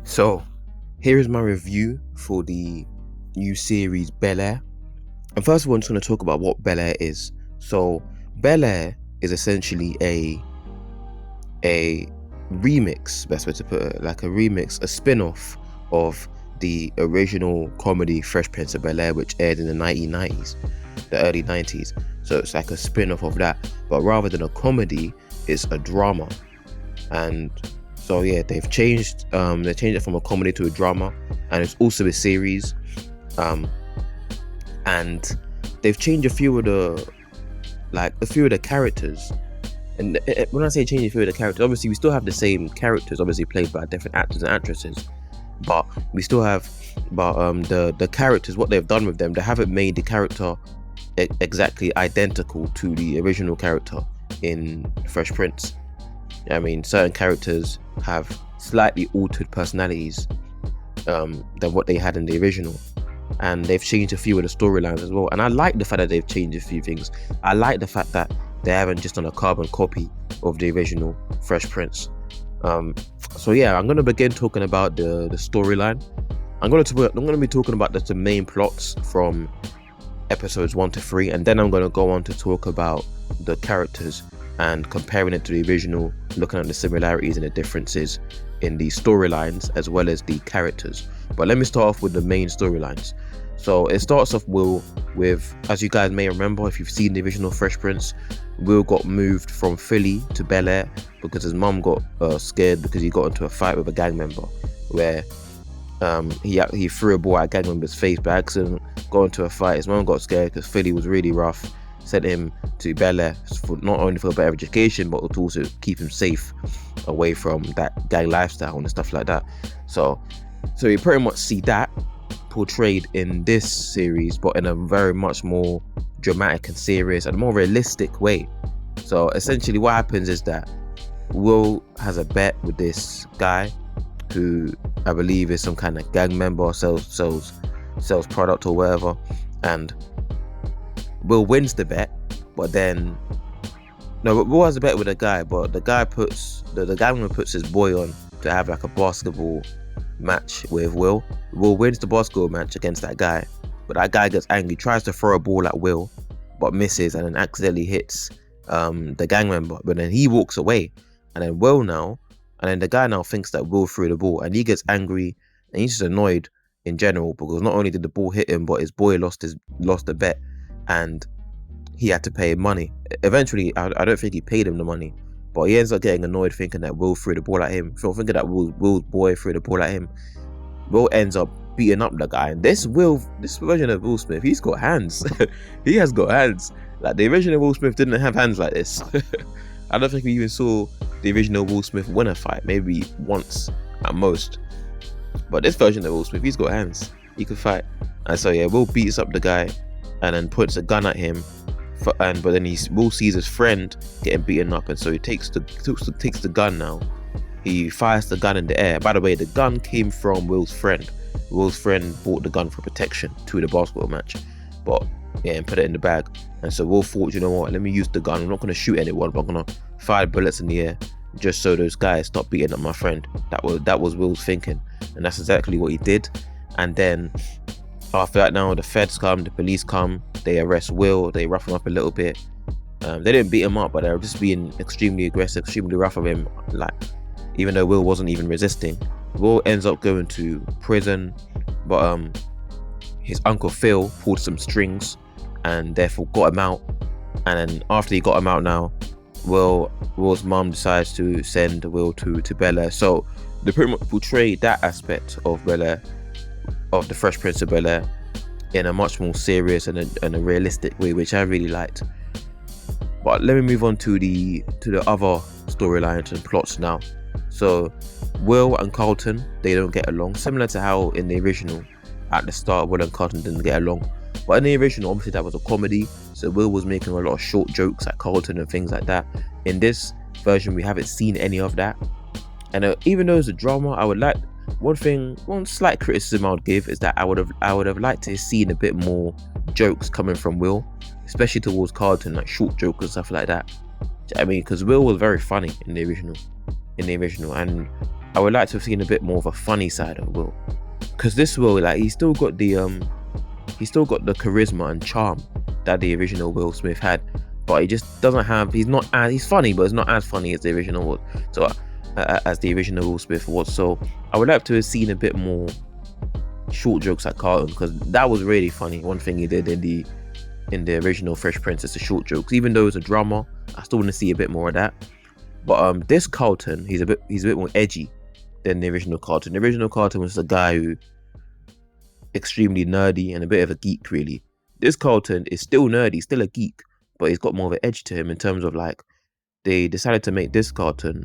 So, here is my review for the new series Bel Air. And first of all, I'm just going to talk about what Bel Air is. So, Bel Air is essentially a remix, best way to put it, like a remix, a spin-off of the original comedy Fresh Prince of Bel Air, which aired in the 1990s, the early 90s. So it's like a spin-off of that, but rather than a comedy, it's a drama. And so yeah, they've changed it from a comedy to a drama, and it's also a series. And they've changed a few of the characters. And when I say change a few of the characters, obviously we still have the same characters, obviously played by different actors and actresses, but we still have the characters. What they've done with them, they haven't made the character exactly identical to the original character in Fresh Prince. I mean, certain characters have slightly altered personalities than what they had in the original, and they've changed a few of the storylines as well. And I like the fact that they've changed a few things. I like the fact that they haven't just done a carbon copy of the original Fresh Prince. So yeah, I'm gonna begin talking about the storyline. I'm gonna be talking about the main plots from episodes 1 to 3, and then I'm gonna go on to talk about the characters and comparing it to the original, looking at the similarities and the differences in the storylines as well as the characters. But let me start off with the main storylines. So it starts off with, as you guys may remember if you've seen the original Fresh Prince, Will got moved from Philly to Bel Air because his mum got scared because he got into a fight with a gang member where he threw a ball at a gang member's face by accident, got into a fight. His mum got scared because Philly was really rough, sent him to Bel Air for not only for a better education but to also keep him safe away from that gang lifestyle and stuff like that. So you pretty much see that portrayed in this series, but in a very much more dramatic and serious and more realistic way. So essentially what happens is that Will has a bet with this guy who I believe is some kind of gang member, sells product or whatever, and Will wins the bet. But then Will has a bet with a guy, but the guy the gang member puts his boy on to have like a basketball match with Will. Will wins the basketball match against that guy, but that guy gets angry, tries to throw a ball at Will but misses, and then accidentally hits the gang member. But then he walks away, and then the guy now thinks that Will threw the ball, and he gets angry and he's just annoyed in general because not only did the ball hit him, but his boy lost the bet and he had to pay money. Eventually, I don't think he paid him the money, but he ends up getting annoyed thinking that Will threw the ball at him. So thinking that Will's boy threw the ball at him. Will ends up beating up the guy. And this version of Will Smith, he's got hands. He has got hands. Like the original Will Smith didn't have hands like this. I don't think we even saw the original Will Smith win a fight. Maybe once at most. But this version of Will Smith, he's got hands. He can fight. And so yeah, Will beats up the guy and then puts a gun at him. But then Will sees his friend getting beaten up, and so he takes the gun now. He fires the gun in the air. By the way, the gun came from Will's friend. Will's friend bought the gun for protection to the basketball match, but yeah, and put it in the bag. And so Will thought, you know what? Let me use the gun. I'm not going to shoot anyone, but I'm going to fire bullets in the air just so those guys stop beating up my friend. That was Will's thinking, and that's exactly what he did. And then after that, now the feds come, the police come, they arrest Will, they rough him up a little bit. They didn't beat him up, but they were just being extremely aggressive, extremely rough of him. Like, even though Will wasn't even resisting, Will ends up going to prison. But his uncle Phil pulled some strings and therefore got him out. And then after he got him out, now Will's mom decides to send Will to Bel Air. So they pretty much portray that aspect of Bel Air, of the Fresh Prince of Bel Air, in a much more serious and a realistic way, which I really liked. But let me move on to the other storylines and plots now. So Will and Carlton, they don't get along, similar to how in the original at the start Will and Carlton didn't get along. But in the original, obviously that was a comedy, so Will was making a lot of short jokes at Carlton and things like that. In this version, we haven't seen any of that. And even though it's a drama, I would like one slight criticism I would give is that I would have liked to have seen a bit more jokes coming from Will, especially towards Carlton, like short jokes and stuff like that. I mean, because Will was very funny in the original, and I would like to have seen a bit more of a funny side of Will, because this Will, like, he's still got the charisma and charm that the original Will Smith had, but he just doesn't have. He's funny, but it's not as funny as the original was. So as the original Will Smith was. So I would like to have seen a bit more short jokes at Carlton, because that was really funny. One thing he did in the original Fresh Prince is the short jokes. Even though it's a drama, I still want to see a bit more of that. But this Carlton, he's a bit more edgy than the original Carlton. The original Carlton was a guy who extremely nerdy and a bit of a geek, really. This Carlton is still nerdy, still a geek, but he's got more of an edge to him in terms of, like, they decided to make this Carlton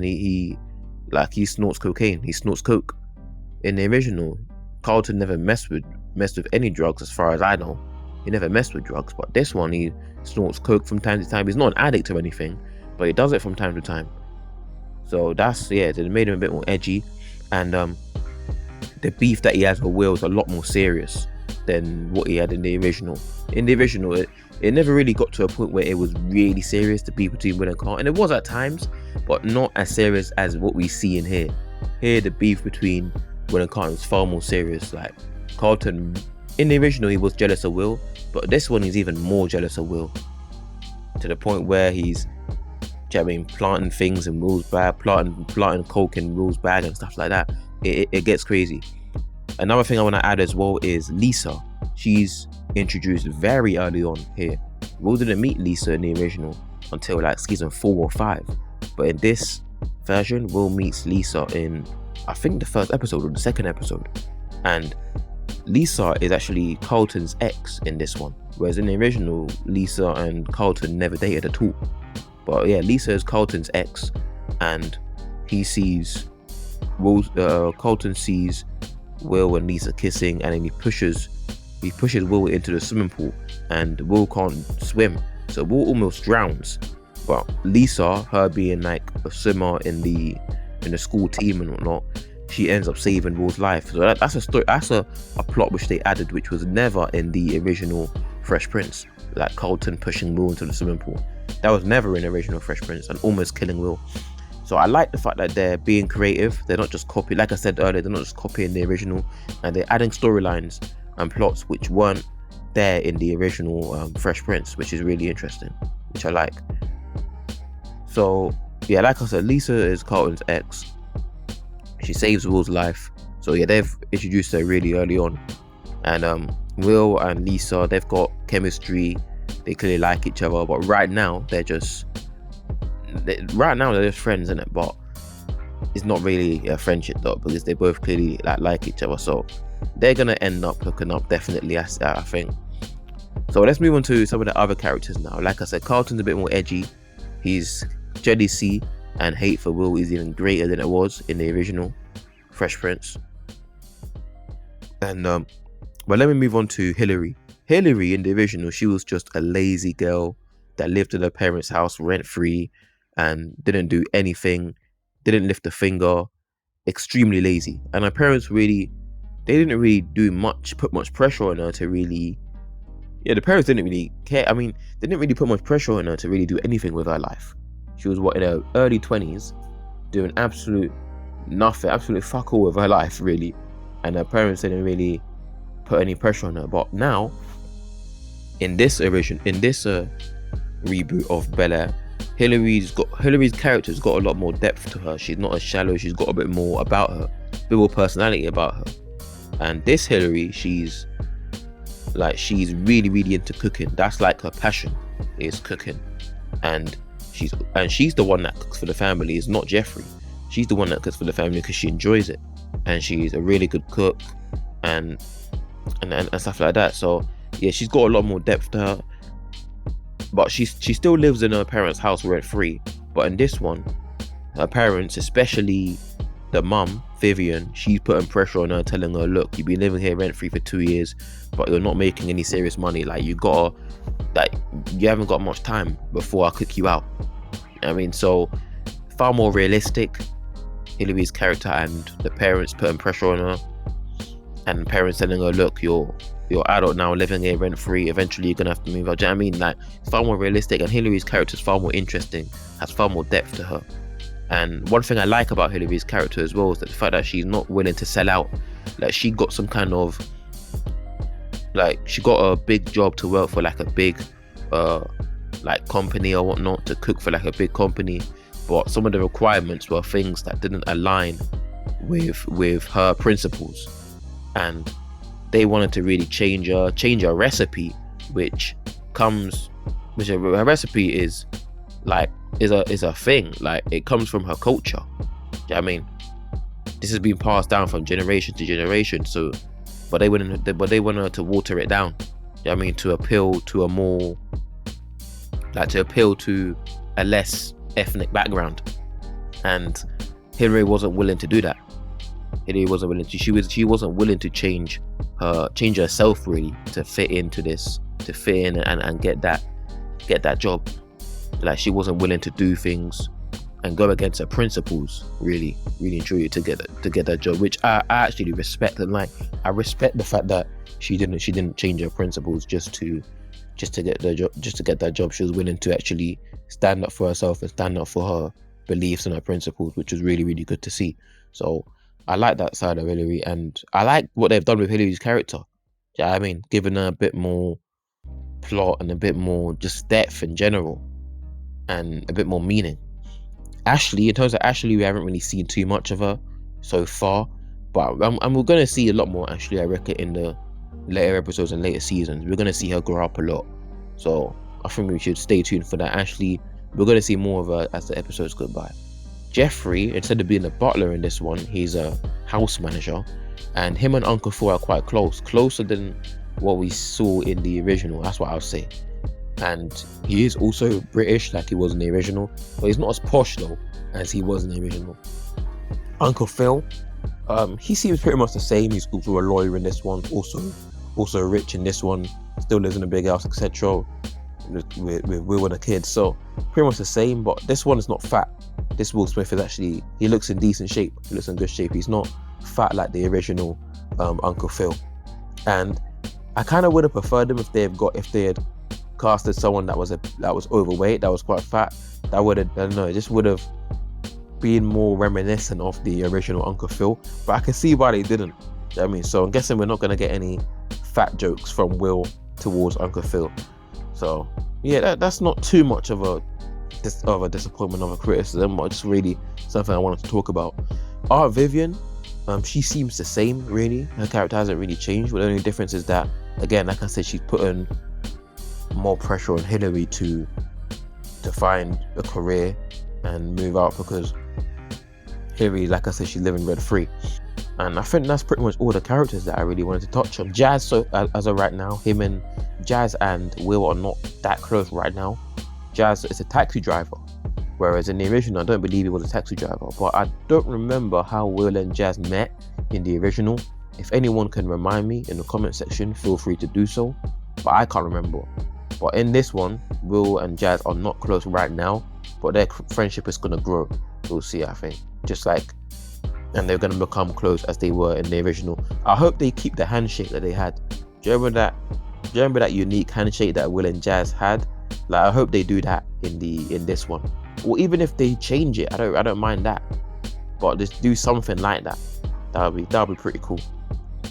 he snorts cocaine, he snorts coke. In the original, Carlton never messed with any drugs, as far as I know. He never messed with drugs, but this one, he snorts coke from time to time. He's not an addict or anything, but he does it from time to time. So they made him a bit more edgy, and the beef that he has with Will is a lot more serious than what he had in the original. In the original, it never really got to a point where it was really serious, the beef between Will and Carlton. And it was at times, but not as serious as what we see in here. Here, the beef between Will and Carlton is far more serious. Like, Carlton, in the original, he was jealous of Will, but this one, he's even more jealous of Will, to the point where he's, planting things in Will's bag, planting coke in Will's bag and stuff like that. It gets crazy. Another thing I want to add as well is Lisa. She's introduced very early on here. Will didn't meet Lisa in the original until like season 4 or 5, but in this version, Will meets Lisa in, I think, the first episode or the second episode, and Lisa is actually Carlton's ex in this one, whereas in the original, Lisa and Carlton never dated at all. But yeah, Lisa is Carlton's ex, and he sees Carlton sees Will and Lisa kissing, and then he pushes Will into the swimming pool, and Will can't swim, so Will almost drowns. But Lisa, her being like a swimmer in the school team and whatnot, she ends up saving Will's life. So that's a story. That's a plot which they added, which was never in the original Fresh Prince. Like Carlton pushing Will into the swimming pool, that was never in the original Fresh Prince, and almost killing Will. So I like the fact that they're being creative. They're not just copying, like I said earlier, they're not just copying the original, and they're adding storylines and plots which weren't there in the original Fresh Prince, which is really interesting, which I like. So yeah, like I said, Lisa is Carlton's ex. She saves Will's life. So yeah, they've introduced her really early on, and Will and Lisa, they've got chemistry. They clearly like each other, but right now they're just friends, innit? But it's not really a friendship though, because they both clearly like each other. So they're gonna end up hooking up, definitely, I think. So let's move on to some of the other characters now. Like I said, Carlton's a bit more edgy. His jealousy and hate for Will is even greater than it was in the original Fresh Prince. And but let me move on to Hillary. Hillary in the original, she was just a lazy girl that lived in her parents' house rent-free and didn't do anything, didn't lift a finger, extremely lazy. And her parents they didn't really put much pressure on her to really, the parents didn't really care. I mean, they didn't really put much pressure on her to really do anything with her life. She was in her early 20s, doing absolute nothing, absolute fuck all with her life, really. And her parents didn't really put any pressure on her. But now, in this reboot of Bel-Air, Hillary's character's got a lot more depth to her. She's not as shallow. She's got a bit more about her, a bit more personality about her. And this Hillary, she's really, really into cooking. That's like her passion, is cooking. And she's the one that cooks for the family. It's not Jeffrey. She's the one that cooks for the family because she enjoys it, and she's a really good cook and stuff like that. So yeah, she's got a lot more depth to her. But she still lives in her parents' house rent-free. But in this one, her parents, especially the mum, Vivian, she's putting pressure on her, telling her, look, you've been living here rent-free for 2 years, but you're not making any serious money. Like, you haven't got much time before I cook you out. I mean, so far more realistic, Hillary's character, and the parents putting pressure on her, and the parents telling her, look, you're adult now, living here rent-free, eventually you're gonna have to move out. Do you know what I mean? Like, it's far more realistic, and Hillary's character is far more interesting, has far more depth to her. And one thing I like about Hillary's character as well is the fact that she's not willing to sell out. Like, she got some kind of, like, she got a big job to work for like a big like company or whatnot, to cook for like a big company, but some of the requirements were things that didn't align with her principles, and they wanted to really change her recipe, which her recipe is a thing, like it comes from her culture. Do you know what I mean? This has been passed down from generation to generation. So, but they wanted to water it down. Do you know what I mean? To appeal to a more, like, to appeal to a less ethnic background, and Hillary wasn't willing to do that. Hillary wasn't willing to. She wasn't willing to change herself really to fit into this, to fit in and get that job. Like, she wasn't willing to do things and go against her principles, really and truly, to get that job, which I actually respect. And like, I respect the fact that she didn't change her principles just to get that job. She was willing to actually stand up for herself and stand up for her beliefs and her principles, which was really good to see. So I like that side of Hillary, and I like what they've done with Hillary's character. Do you know what I mean? Giving her a bit more plot and a bit more just depth in general, and a bit more meaning. Ashley, in terms of Ashley, we haven't really seen too much of her so far, but and we're going to see a lot more Ashley, I reckon, in the later episodes and later seasons. We're going to see her grow up a lot, so I think we should stay tuned for that. Ashley, we're going to see more of her as the episodes go by. Jeffrey, instead of being a butler in this one, he's a house manager, and him and Uncle Phil are quite closer than what we saw in the original, that's what I'll say. And he is also British like he was in the original, but he's not as posh though as he was in the original. Uncle Phil, he seems pretty much the same. He's also a lawyer in this one, also rich in this one, still lives in a big house, etc. with Will and the kids, so pretty much the same. But this one is not fat. This Will Smith is actually, he looks in decent shape, he looks in good shape. He's not fat like the original Uncle Phil. And I kind of would have preferred him if they had casted someone that was overweight, that was quite fat. That would have, I don't know, it just would have been more reminiscent of the original Uncle Phil. But I can see why they didn't. You know what I mean? So I'm guessing we're not going to get any fat jokes from Will towards Uncle Phil. So yeah, that's not too much of a disappointment, of a criticism, but just really something I wanted to talk about. Aunt Vivian, she seems the same really. Her character hasn't really changed, but the only difference is that, again, like I said, she's putting more pressure on Hillary to find a career and move out, because Hillary, like I said, she's living rent free. And I think that's pretty much all the characters that I really wanted to touch on. Jazz, so as of right now, him and Jazz and Will are not that close right now. Jazz is a taxi driver, whereas in the original, I don't believe he was a taxi driver. But I don't remember how Will and Jazz met in the original. If anyone can remind me in the comment section, feel free to do so. But I can't remember. But in this one, Will and Jazz are not close right now, but their friendship is gonna grow. We'll see, I think. And they're gonna become close as they were in the original. I hope they keep the handshake that they had. Do you remember that unique handshake that Will and Jazz had? Like, I hope they do that in this one. Or even if they change it, I don't mind that. But just do something like that. That'll be pretty cool.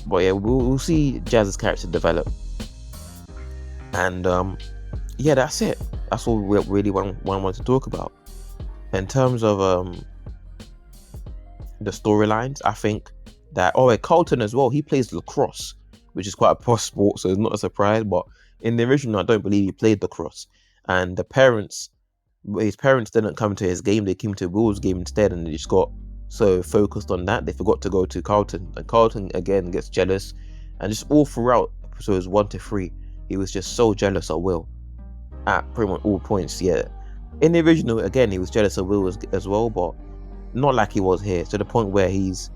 But yeah, we'll see Jazz's character develop. And yeah, that's it. That's all we really want to talk about. In terms of the storylines, I think that Carlton as well, he plays lacrosse, which is quite a posh sport, so it's not a surprise. But in the original, I don't believe he played lacrosse. And his parents didn't come to his game, they came to Will's game instead, and they just got so focused on that they forgot to go to Carlton. And Carlton again gets jealous, and just all throughout episodes 1 to 3, he was just so jealous of Will at pretty much all points. Yeah, in the original, again, he was jealous of Will as well, but not like he was here, to the point where he's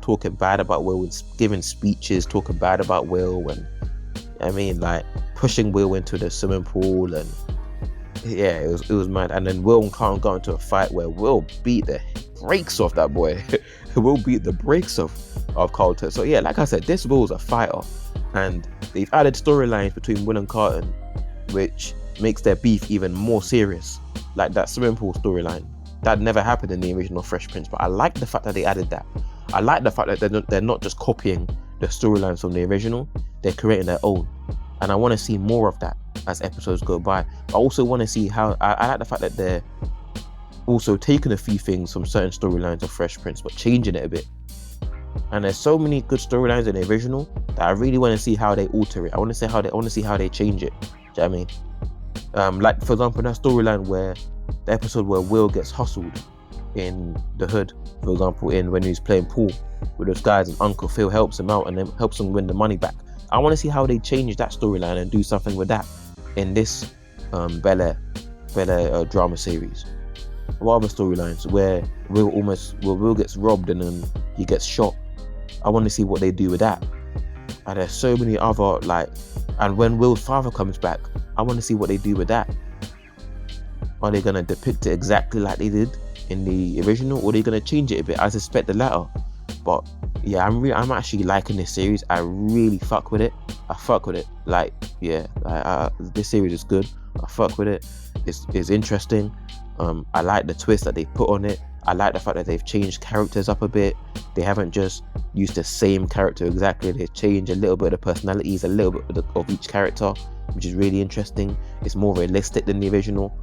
talking bad about Will and giving speeches talking bad about Will, and like pushing Will into the swimming pool. And yeah, it was mad. And then Will and Carlton got into a fight where Will beat the brakes off that boy. Will beat the brakes of Carlton. So yeah, like I said, this Will's a fighter, and they've added storylines between Will and Carlton, which makes their beef even more serious, like that swimming pool storyline. That never happened in the original Fresh Prince, but I like the fact that they added that. I like the fact that they're not just copying the storylines from the original, they're creating their own. And I want to see more of that as episodes go by. I also want to see how, I like the fact that they're also taking a few things from certain storylines of Fresh Prince, but changing it a bit. And there's so many good storylines in the original that I really want to see how they alter it. I want to see how they change it. Do you know what I mean? Like for example, that storyline where the episode where Will gets hustled in the hood, for example, when he's playing pool with those guys, and Uncle Phil helps him out and then helps him win the money back. I want to see how they change that storyline and do something with that in this Bel Air drama series. What other storylines where Will gets robbed and then he gets shot? I want to see what they do with that. And there's so many other, like, and when Will's father comes back, I want to see what they do with that. Are they going to depict it exactly like they did in the original, or are they going to change it a bit? I suspect the latter. But yeah, I'm actually liking this series. I really fuck with it. I fuck with it. Like, yeah, this series is good. I fuck with it. It's interesting. I like the twist that they put on it. I like the fact that they've changed characters up a bit. They haven't just used the same character exactly. They've changed a little bit of the personalities, a little bit of each character, which is really interesting. It's more realistic than the original.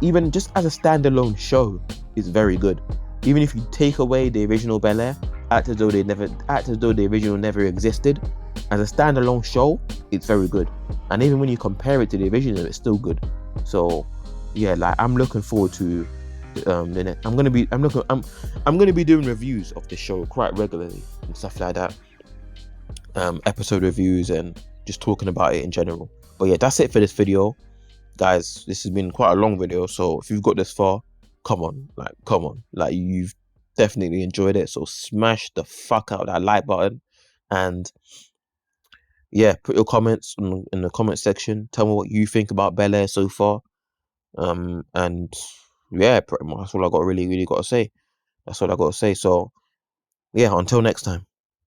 Even just as a standalone show, it's very good. Even if you take away the original Bel Air, act as though the original never existed, as a standalone show, it's very good. And even when you compare it to the original, it's still good. So yeah, like I'm looking forward to I'm gonna be doing reviews of the show quite regularly and stuff like that. Episode reviews and just talking about it in general. But yeah, that's it for this video, guys. This has been quite a long video, so if you've got this far, come on, like you've definitely enjoyed it. So smash the fuck out that like button, and yeah, put your comments in the comment section. Tell me what you think about Bel Air so far. And yeah, pretty much that's all I got really got to say. That's all I got to say. So yeah, until next time.